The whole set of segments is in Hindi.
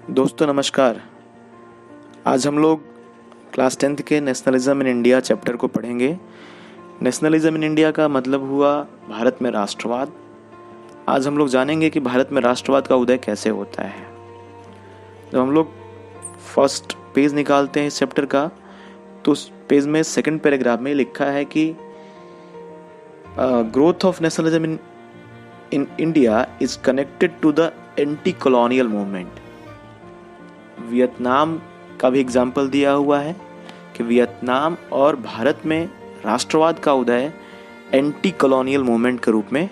दोस्तों नमस्कार। आज हम लोग क्लास 10th के नेशनलिज्म इन इंडिया चैप्टर को पढ़ेंगे। नेशनलिज्म इन इंडिया का मतलब हुआ भारत में राष्ट्रवाद। आज हम लोग जानेंगे कि भारत में राष्ट्रवाद का उदय कैसे होता है। जब हम लोग फर्स्ट पेज निकालते हैं इस चैप्टर का, तो उस पेज में सेकंड पैराग्राफ में लिखा है कि growth of nationalism in India is connected to the anti colonial movement. Vietnam का भी एग्जाम्पल दिया हुआ है कि वियतनाम और भारत में राष्ट्रवाद का उदय एंटी कॉलोनियल मूवमेंट के रूप में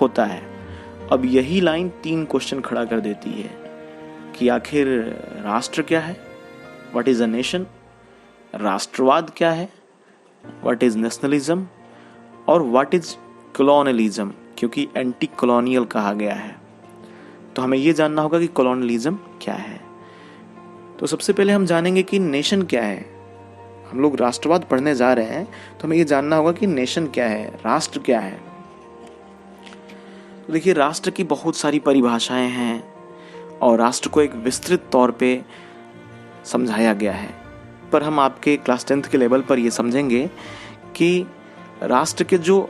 होता है। अब यही लाइन 3 क्वेश्चन खड़ा कर देती है कि आखिर राष्ट्र क्या है, व्हाट इज अ नेशन, राष्ट्रवाद क्या है, व्हाट इज नेशनलिज्म, और व्हाट इज कॉलोनियलिज्म, क्योंकि एंटी कॉलोनियल कहा गया है। तो हमें यह जानना होगा कि कॉलोनियलिज्म क्या है। तो सबसे पहले हम जानेंगे कि नेशन क्या है। हम लोग राष्ट्रवाद पढ़ने जा रहे हैं तो हमें यह जानना होगा कि नेशन क्या है, राष्ट्र क्या है। तो देखिए, राष्ट्र की बहुत सारी परिभाषाएं हैं और राष्ट्र को एक विस्तृत तौर पे समझाया गया है, पर हम आपके क्लास 10th के लेवल पर यह समझेंगे कि राष्ट्र के जो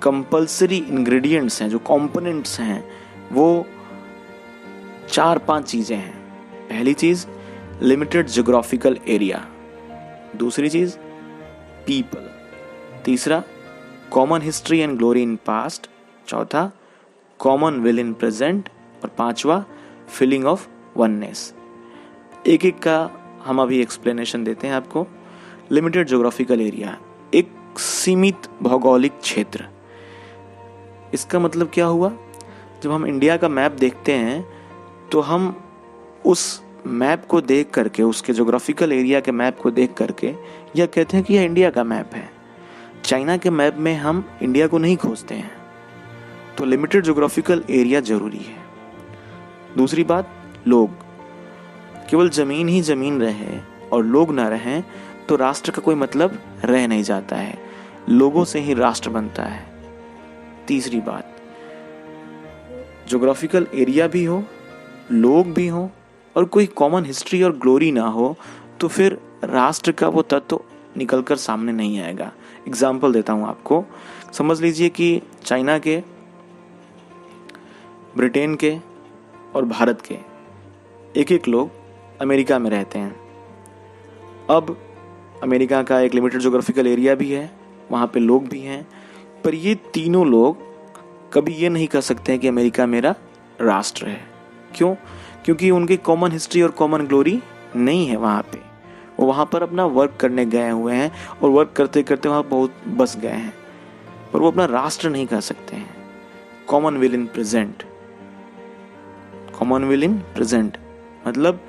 कंपल्सरी इंग्रेडिएंट्स हैं, जो कंपोनेंट्स हैं, वो 4-5 चीजें हैं। पहली चीज लिमिटेड ज्योग्राफिकल एरिया, दूसरी चीज पीपल, तीसरा common history and glory in past, चौथा कॉमन विल इन प्रेजेंट, और पांचवा फीलिंग ऑफ वननेस। एक एक का हम अभी एक्सप्लेनेशन देते हैं आपको। लिमिटेड ज्योग्राफिकल एरिया, एक सीमित भौगोलिक क्षेत्र। इसका मतलब क्या हुआ, जब हम इंडिया का मैप देखते हैं तो हम उस मैप को देख करके, उसके ज्योग्राफिकल एरिया के मैप को देख करके यह कहते हैं कि यह इंडिया का मैप है। चाइना के मैप में हम इंडिया को नहीं खोजते हैं। तो लिमिटेड ज्योग्राफिकल एरिया जरूरी है। दूसरी बात, लोग। केवल जमीन ही जमीन रहे और लोग ना रहें तो राष्ट्र का कोई मतलब रह नहीं जाता है। लोगों से ही राष्ट्र बनता है। तीसरी बात, ज्योग्राफिकल एरिया भी हो, लोग भी हो और कोई कॉमन हिस्ट्री और ग्लोरी ना हो तो फिर राष्ट्र का वो तत्व निकलकर सामने नहीं आएगा। एग्जाम्पल देता हूं आपको। समझ लीजिए कि चाइना के, ब्रिटेन के और भारत के एक एक लोग अमेरिका में रहते हैं। अब अमेरिका का एक लिमिटेड ज्योग्राफिकल एरिया भी है, वहां पे लोग भी हैं, पर ये तीनों लोग कभी ये नहीं कह सकते हैं कि अमेरिका मेरा राष्ट्र है। क्यों? क्योंकि उनकी कॉमन हिस्ट्री और कॉमन ग्लोरी नहीं है वहाँ पे। वो वहाँ पर अपना वर्क करने गए हुए हैं और वर्क करते करते वहाँ बहुत बस गए हैं, पर वो अपना राष्ट्र नहीं कह सकते हैं। Common will in present, common will in present मतलब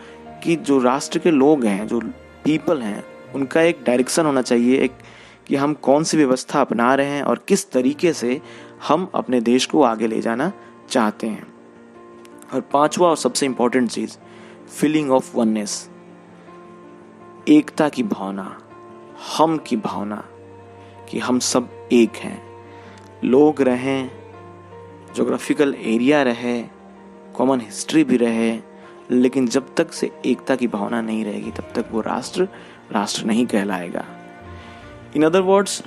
कि जो राष्ट्र के लोग हैं, जो पीपल हैं, उनका एक डायरेक्शन होना चाहिए, एक कि हम कौन सी व्यवस्था अपना रहे हैं और किस तरीके से हम अपने देश को आगे ले जाना चाहते हैं। और पांचवा और सबसे इंपॉर्टेंट चीज, फीलिंग ऑफ वननेस, एकता की भावना, हम की भावना कि हम सब एक हैं। लोग रहें, ज्योग्राफिकल एरिया रहे, कॉमन हिस्ट्री भी रहे, लेकिन जब तक से एकता की भावना नहीं रहेगी तब तक वो राष्ट्र राष्ट्र नहीं कहलाएगा। In other words,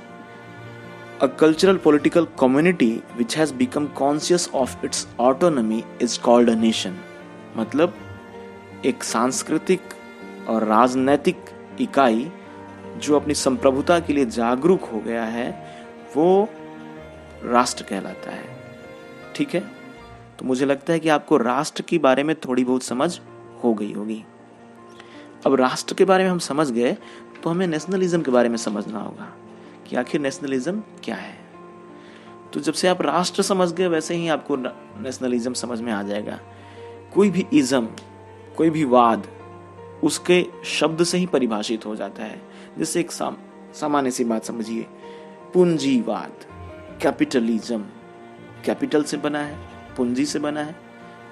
a cultural political community which has become conscious of its autonomy is called a nation। मतलब एक सांस्कृतिक और राजनैतिक इकाई जो अपनी संप्रभुता के लिए जागरूक हो गया है, वो राष्ट्र कहलाता है। ठीक है, तो मुझे लगता है कि आपको राष्ट्र के बारे में थोड़ी बहुत समझ हो गई होगी। अब राष्ट्र के बारे में हम समझ गए तो हमें नेशनलिज्म के बारे में समझना होगा कि आखिर नेशनलिज्म क्या है। तो जब से आप राष्ट्र समझ गए वैसे ही आपको नेशनलिज्म समझ में आ जाएगा। कोई भी इज्म, कोई भी वाद उसके शब्द से ही परिभाषित हो जाता है। जैसे एक सामान्य सी बात समझिए, पूंजीवाद, कैपिटलिज्म, कैपिटल से बना है, पूंजी से बना है।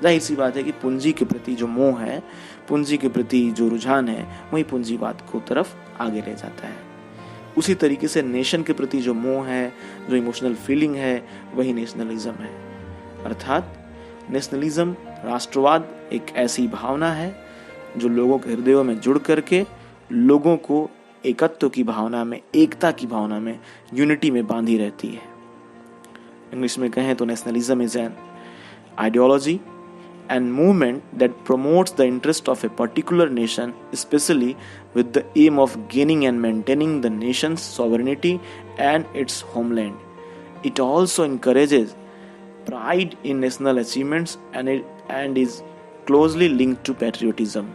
जाहिर सी बात है कि पूंजी के प्रति जो मोह है, पूंजी के प्रति जो रुझान है, वही पूंजीवाद को तरफ आगे ले जाता है। उसी तरीके से नेशन के प्रति जो मोह है, जो इमोशनल फीलिंग है, वही नेशनलिज्म है। अर्थात नेशनलिज्म राष्ट्रवाद एक ऐसी भावना है जो लोगों के हृदयों में जुड़ करके लोगों को एकत्व की भावना में, एकता की भावना में, यूनिटी में बांधी रहती है। इंग्लिश में कहें तो nationalism is an ideology and movement that promotes the interest of a particular nation, especially with the aim of gaining and maintaining the nation's sovereignty and its homeland. It also encourages pride in national achievements and is closely linked to patriotism.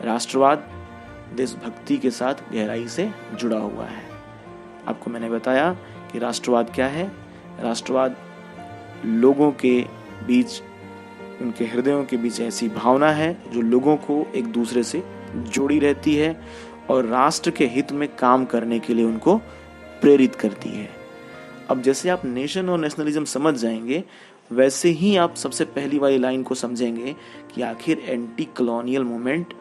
राष्ट्रवाद देशभक्ति के साथ गहराई से जुड़ा हुआ है। आपको मैंने बताया कि राष्ट्रवाद क्या है। राष्ट्रवाद लोगों के बीच, उनके हृदयों के बीच ऐसी भावना है जो लोगों को एक दूसरे से जोड़ी रहती है और राष्ट्र के हित में काम करने के लिए उनको प्रेरित करती है। अब जैसे आप नेशन और नेशनलिज्म समझ जाएंगे, वैसे ही आप सबसे पहली वाली लाइन को समझेंगे कि आखिर एंटी कॉलोनियल मूवमेंट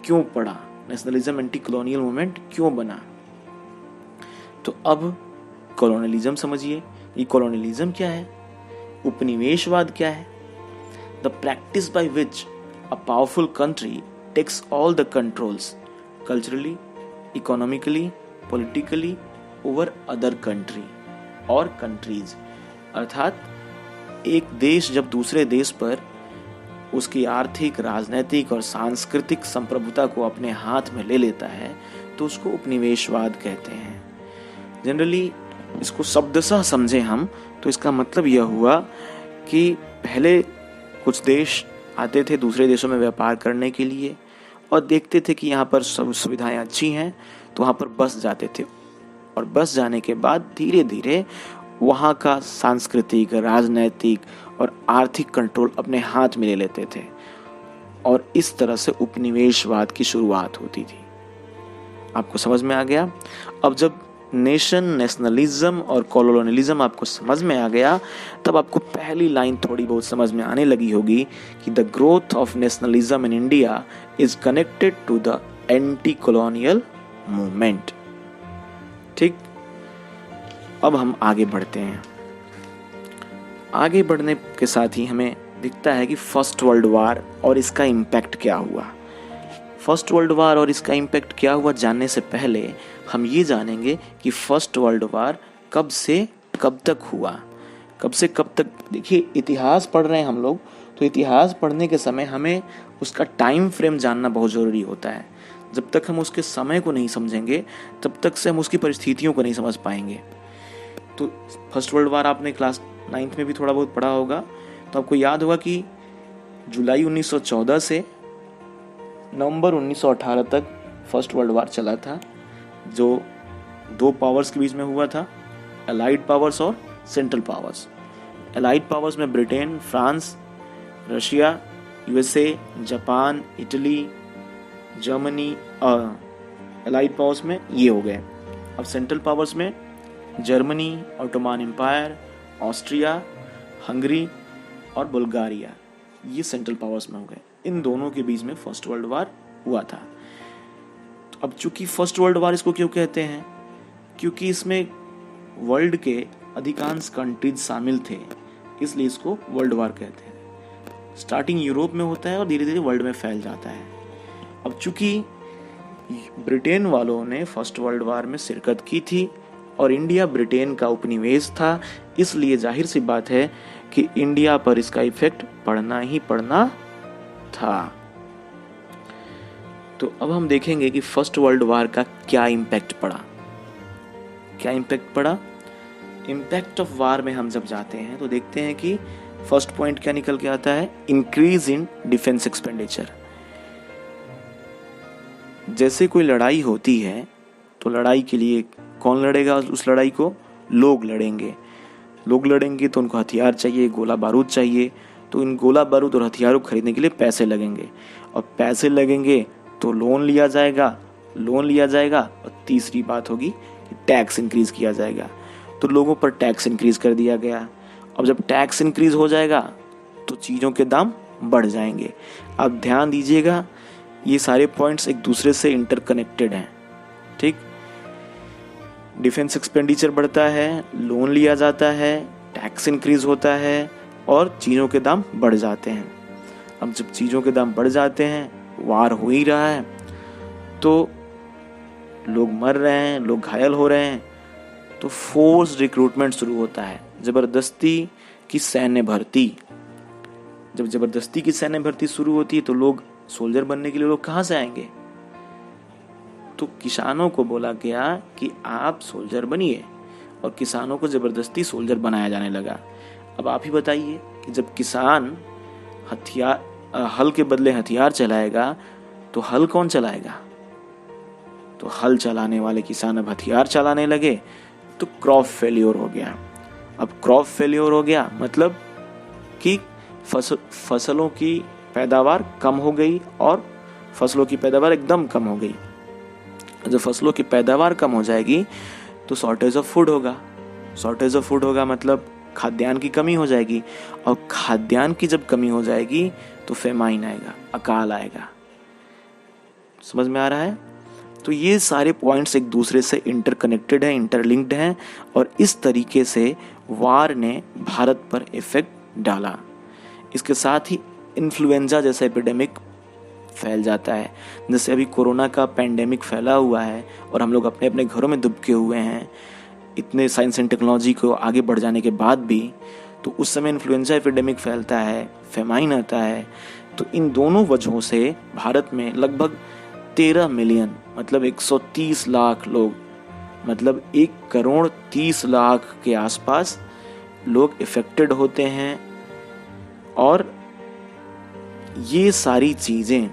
क्यों पड़ा, नेशनलिज्म एंटी कॉलोनियल मूवमेंट क्यों बना। तो अब कॉलोनियलिज्म समझिए। ये कॉलोनियलिज्म क्या है, उपनिवेशवाद क्या है। The practice by which a powerful country takes all the controls culturally, economically, politically over other country or countries। अर्थात एक देश जब दूसरे देश पर उसकी आर्थिक, राजनैतिक और सांस्कृतिक संप्रभुता को अपने हाथ में ले लेता है तो उसको उपनिवेशवाद कहते हैं। जनरली इसको शब्दशः समझे हम तो इसका मतलब यह हुआ कि पहले कुछ देश आते थे दूसरे देशों में व्यापार करने के लिए और देखते थे कि यहाँ पर सब सुविधाएं अच्छी हैं तो वहाँ पर बस जाते थे, और बस जाने के बाद धीरे धीरे वहाँ का सांस्कृतिक, राजनैतिक और आर्थिक कंट्रोल अपने हाथ में ले लेते थे और इस तरह से उपनिवेशवाद की शुरुआत होती थी। आपको समझ में आ गया। अब जब नेशन, नेशनलिज्म और कॉलोनियलिज्म आपको समझ में आ गया, तब आपको पहली लाइन थोड़ी बहुत समझ में आने लगी होगी कि the growth of nationalism in India is connected to the anti colonial movement. ठीक, अब हम आगे बढ़ते हैं। आगे बढ़ने के साथ ही हमें दिखता है कि फर्स्ट वर्ल्ड वार और इसका इम्पैक्ट क्या हुआ। फर्स्ट वर्ल्ड वार और इसका इम्पैक्ट क्या हुआ जानने से पहले हम ये जानेंगे कि फर्स्ट वर्ल्ड वार कब से कब तक हुआ, कब से कब तक। देखिए, इतिहास पढ़ रहे हैं हम लोग, तो इतिहास पढ़ने के समय हमें उसका टाइम फ्रेम जानना बहुत ज़रूरी होता है। जब तक हम उसके समय को नहीं समझेंगे तब तक से हम उसकी परिस्थितियों को नहीं समझ पाएंगे। तो फर्स्ट वर्ल्ड वार आपने क्लास 9th में भी थोड़ा बहुत पढ़ा होगा, तो आपको याद होगा कि जुलाई 1914 से नवंबर 1918 तक फर्स्ट वर्ल्ड वार चला था, जो दो पावर्स के बीच में हुआ था, एलाइड पावर्स और सेंट्रल पावर्स। एलाइड पावर्स में Britain, France, Russia, USA, Japan, Italy, Germany, allied powers में ये हो गए। अब सेंट्रल पावर्स में Germany, Ottoman Empire, Austria, Hungary और बुल्गारिया, ये सेंट्रल पावर्स में हो गए। इन दोनों के बीच में फर्स्ट वर्ल्ड वार हुआ था। तो अब चूंकि फर्स्ट वर्ल्ड वार इसको क्यों कहते हैं, क्योंकि इसमें वर्ल्ड के अधिकांश कंट्रीज शामिल थे, इसलिए इसको वर्ल्ड वार कहते हैं। स्टार्टिंग यूरोप में होता है और धीरे धीरे वर्ल्ड में फैल जाता है। अब चूंकि ब्रिटेन वालों ने फर्स्ट वर्ल्ड वार में शिरकत की थी और इंडिया ब्रिटेन का उपनिवेश था, इसलिए जाहिर सी बात है कि इंडिया पर इसका इफेक्ट पड़ना ही पड़ना था। तो अब हम देखेंगे कि फर्स्ट वर्ल्ड वार का क्या इम्पैक्ट पड़ा। क्या इम्पैक्ट पड़ा? इम्पैक्ट ऑफ वार में हम जब जाते हैं तो देखते हैं कि फर्स्ट पॉइंट क्या निकल के आता है, इंक्रीज इन डिफेंस एक्सपेंडिचर। जैसे कोई लड़ाई होती है तो लड़ाई के लिए कौन लड़ेगा? उस लड़ाई को लोग लड़ेंगे। लोग लड़ेंगे तो उनको हथियार चाहिए, गोला बारूद चाहिए, तो इन गोला बारूद और हथियारों को खरीदने के लिए पैसे लगेंगे, और पैसे लगेंगे तो लोन लिया जाएगा, और तीसरी बात होगी कि टैक्स इंक्रीज किया जाएगा। तो लोगों पर टैक्स इंक्रीज कर दिया गया। अब जब टैक्स इंक्रीज हो जाएगा तो चीज़ों के दाम बढ़ जाएंगे। अब ध्यान दीजिएगा, ये सारे पॉइंट्स एक दूसरे से इंटरकनेक्टेड हैं। ठीक, डिफेंस एक्सपेंडिचर बढ़ता है, लोन लिया जाता है, टैक्स इंक्रीज होता है और चीज़ों के दाम बढ़ जाते हैं। अब जब चीज़ों के दाम बढ़ जाते हैं, वार हो ही रहा है, तो लोग मर रहे हैं, लोग घायल हो रहे हैं, तो फोर्स रिक्रूटमेंट शुरू होता है, जबरदस्ती की सैन्य भर्ती। जब जबरदस्ती की सैन्य भर्ती शुरू होती है तो लोग सोल्जर बनने के लिए लोग कहाँ से आएंगे? तो किसानों को बोला गया कि आप सोल्जर बनिए, और किसानों को जबरदस्ती सोल्जर बनाया जाने लगा। अब आप ही बताइए कि जब किसान हल के बदले हथियार चलाएगा तो हल कौन चलाएगा? तो हल चलाने वाले किसान अब हथियार चलाने लगे, तो क्रॉप फेल्योर हो गया। अब क्रॉप फेल्योर हो गया मतलब कि फसलों की पैदावार कम हो गई, और फसलों की पैदावार एकदम कम हो गई। जब फसलों की पैदावार कम हो जाएगी तो शॉर्टेज ऑफ फूड होगा। शॉर्टेज ऑफ फूड होगा मतलब खाद्यान्न की कमी हो जाएगी, और खाद्यान्न की जब कमी हो जाएगी तो फेमाइन आएगा, अकाल आएगा। समझ में आ रहा है? तो ये सारे पॉइंट्स एक दूसरे से इंटरकनेक्टेड हैं, इंटरलिंक्ड हैं, और इस तरीके से वार ने भारत पर इफेक्ट डाला। इसके साथ ही इन्फ्लुएंजा जैसा एपिडेमिक फैल जाता है। जैसे अभी कोरोना का पैंडेमिक फैला हुआ है और हम लोग अपने अपने घरों में दुबके हुए हैं, इतने साइंस एंड टेक्नोलॉजी को आगे बढ़ जाने के बाद भी। तो उस समय इन्फ्लुएंजा एपिडेमिक फैलता है, फेमाइन आता है। तो इन दोनों वजहों से भारत में लगभग 13 मिलियन मतलब 130 लाख लोग, मतलब 1,30,00,000 के आसपास लोग इफेक्टेड होते हैं। और ये सारी चीजें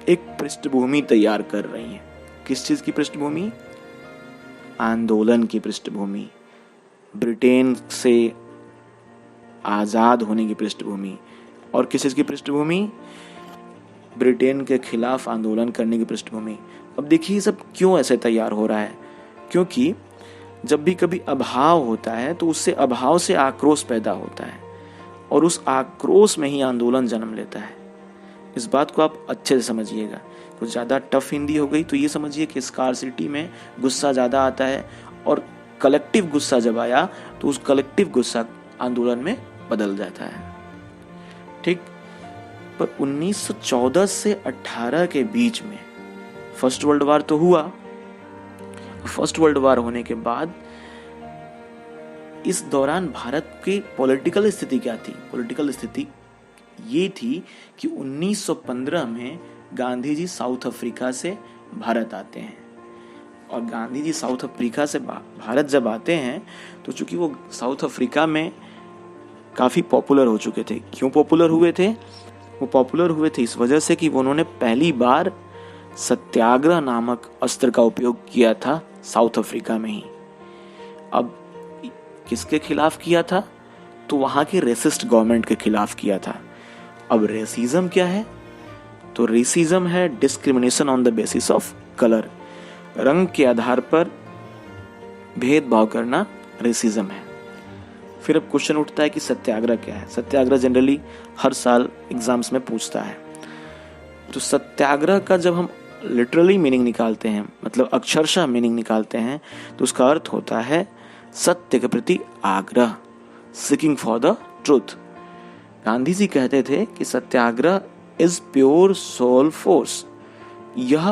एक पृष्ठभूमि तैयार कर रही हैं। किस चीज की पृष्ठभूमि? आंदोलन की पृष्ठभूमि, ब्रिटेन से आजाद होने की पृष्ठभूमि। और किस चीज की पृष्ठभूमि? ब्रिटेन के खिलाफ आंदोलन करने की पृष्ठभूमि। अब देखिए ये सब क्यों ऐसे तैयार हो रहा है? क्योंकि जब भी कभी अभाव होता है तो उससे अभाव से आक्रोश पैदा होता है, और उस आक्रोश में ही आंदोलन जन्म लेता है। इस बात को आप अच्छे से समझिएगा। कुछ ज़्यादा टफ हिंदी हो गई तो ये समझिए कि स्कार्सिटी में गुस्सा ज़्यादा आता है, और कलेक्टिव गुस्सा जब आया तो उस कलेक्टिव गुस्सा आंदोलन में बदल जाता है। ठीक। पर 1914 से 18 के बीच में फर्स्ट वर्ल्ड वार तो हुआ। फर्स्ट वर्ल्ड वार होने के बाद इस दौरान भारत की पॉलिटिकल स्थिति क्या थी? पॉलिटिकल स्थिति ये थी कि 1915 में गांधी जी साउथ अफ्रीका से भारत आते हैं। और गांधी जी साउथ अफ्रीका से भारत जब आते हैं तो चूंकि वो साउथ अफ्रीका में काफ़ी पॉपुलर हो चुके थे। क्यों पॉपुलर हुए थे? वो पॉपुलर हुए थे इस वजह से कि उन्होंने पहली बार सत्याग्रह नामक अस्त्र का उपयोग किया था साउथ अफ्रीका में ही। अब किसके खिलाफ किया था? तो वहाँ की रेसिस्ट गवर्नमेंट के खिलाफ किया था। अब रेसिज्म क्या है? तो रेसिज्म है discrimination on the basis of colour, रंग के आधार पर भेदभाव करना रेसिज्म है। फिर अब क्वेश्चन उठता है कि सत्याग्रह क्या है? सत्याग्रह जनरली हर साल एग्जाम्स में पूछता है। तो सत्याग्रह का जब हम लिटरली मीनिंग निकालते हैं, मतलब अक्षरशः मीनिंग निकालते हैं, तो उसका अर्थ होता है सत्य के प्रति आग्रह, seeking for the truth. Gandhi ji कहते थे कि Satyagraha is pure soul force, यह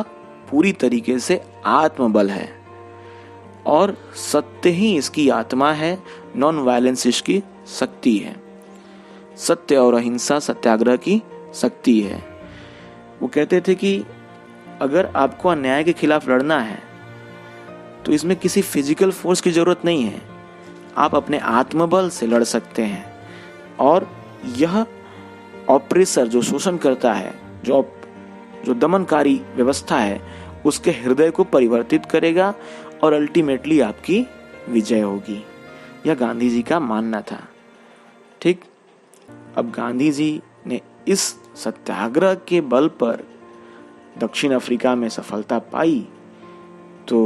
पूरी तरीके से आत्मबल है और सत्य ही इसकी आत्मा है, नॉन वायलेंस इसकी शक्ति है। सत्य और अहिंसा सत्याग्रह की शक्ति है। वो कहते थे कि अगर आपको अन्याय के खिलाफ लड़ना है तो इसमें किसी फिजिकल फोर्स की जरूरत नहीं है, आप अपने आत्मबल से लड़ सकते हैं। और यह ऑप्रेसर जो शोषण करता है, जो दमनकारी व्यवस्था है, उसके हृदय को परिवर्तित करेगा और अल्टीमेटली आपकी विजय होगी। यह गांधी जी का मानना था। ठीक। अब गांधी जी ने इस सत्याग्रह के बल पर दक्षिण अफ्रीका में सफलता पाई। तो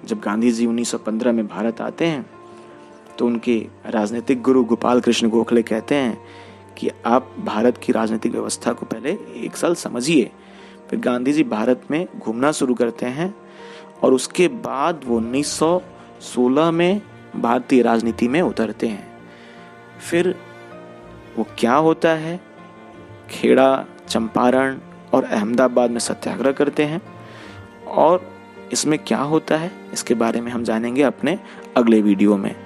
जब गांधी जी 1915 में भारत आते हैं तो उनके राजनीतिक गुरु गोपाल कृष्ण गोखले कहते हैं कि आप भारत की राजनीतिक व्यवस्था को पहले 1 साल समझिए। फिर गांधी जी भारत में घूमना शुरू करते हैं और उसके बाद वो 1916 में भारतीय राजनीति में उतरते हैं। फिर वो क्या होता है खेड़ा, चंपारण और अहमदाबाद में सत्याग्रह करते हैं। और इसमें क्या होता है इसके बारे में हम जानेंगे अपने अगले वीडियो में।